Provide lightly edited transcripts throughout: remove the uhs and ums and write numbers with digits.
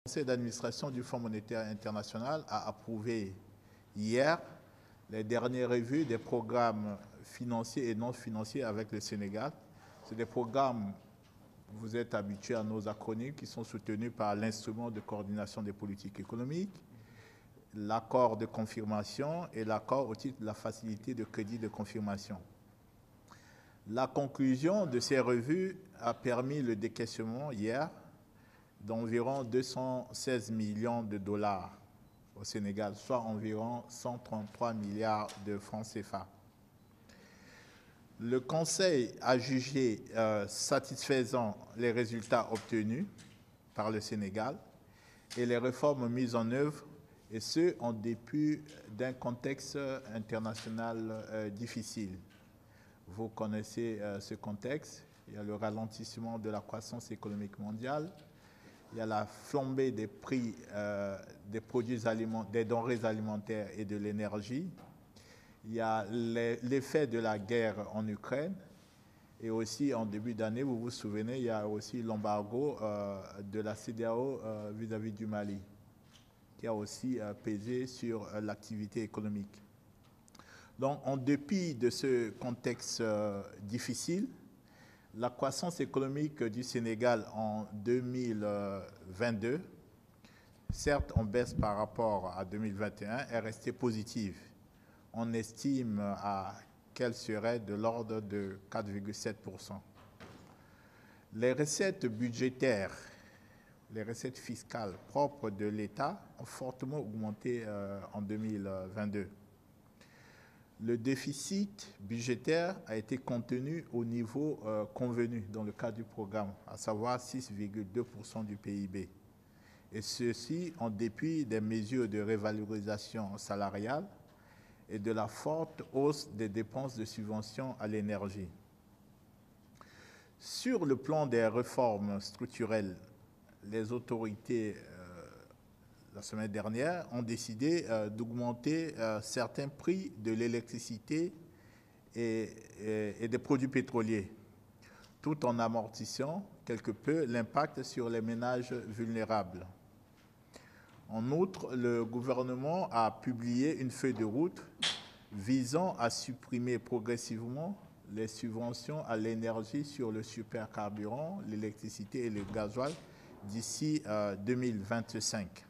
Le conseil d'administration du Fonds monétaire international a approuvé hier les dernières revues des programmes financiers et non financiers avec le Sénégal. C'est des programmes, vous êtes habitués à nos acronymes, qui sont soutenus par l'instrument de coordination des politiques économiques, l'accord de confirmation et l'accord au titre de la facilité de crédit de confirmation. La conclusion de ces revues a permis le décaissement hier d'environ 216 millions de dollars au Sénégal, soit environ 133 milliards de francs CFA. Le Conseil a jugé satisfaisant les résultats obtenus par le Sénégal et les réformes mises en œuvre, et ce, en dépit d'un contexte international difficile. Vous connaissez ce contexte. Il y a le ralentissement de la croissance économique mondiale. Il y a la flambée des prix des produits alimentaires, des denrées alimentaires et de l'énergie. Il y a l'effet de la guerre en Ukraine. Et aussi, en début d'année, vous vous souvenez, il y a aussi l'embargo de la CEDEAO vis-à-vis du Mali, qui a aussi pesé sur l'activité économique. Donc, en dépit de ce contexte difficile, la croissance économique du Sénégal en 2022, certes en baisse par rapport à 2021, est restée positive. On estime qu'elle serait de l'ordre de 4,7%. Les recettes budgétaires, les recettes fiscales propres de l'État ont fortement augmenté en 2022. Le déficit budgétaire a été contenu au niveau convenu dans le cadre du programme, à savoir 6,2% du PIB. Et ceci en dépit des mesures de révalorisation salariale et de la forte hausse des dépenses de subvention à l'énergie. Sur le plan des réformes structurelles, les autorités la semaine dernière, ont décidé d'augmenter certains prix de l'électricité et des produits pétroliers, tout en amortissant quelque peu l'impact sur les ménages vulnérables. En outre, le gouvernement a publié une feuille de route visant à supprimer progressivement les subventions à l'énergie sur le supercarburant, l'électricité et le gasoil d'ici 2025.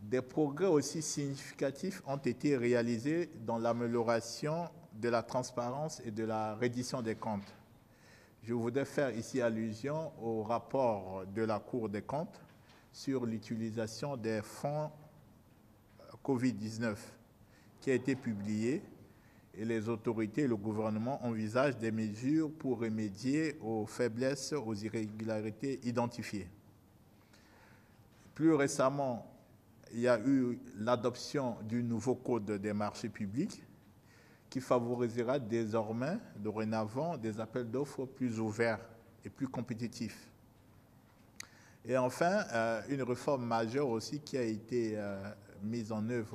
Des progrès aussi significatifs ont été réalisés dans l'amélioration de la transparence et de la reddition des comptes. Je voudrais faire ici allusion au rapport de la Cour des comptes sur l'utilisation des fonds Covid-19 qui a été publié, et les autorités et le gouvernement envisagent des mesures pour remédier aux faiblesses, aux irrégularités identifiées. Plus récemment, il y a eu l'adoption du nouveau code des marchés publics qui favorisera désormais, dorénavant, des appels d'offres plus ouverts et plus compétitifs. Et enfin, une réforme majeure aussi qui a été mise en œuvre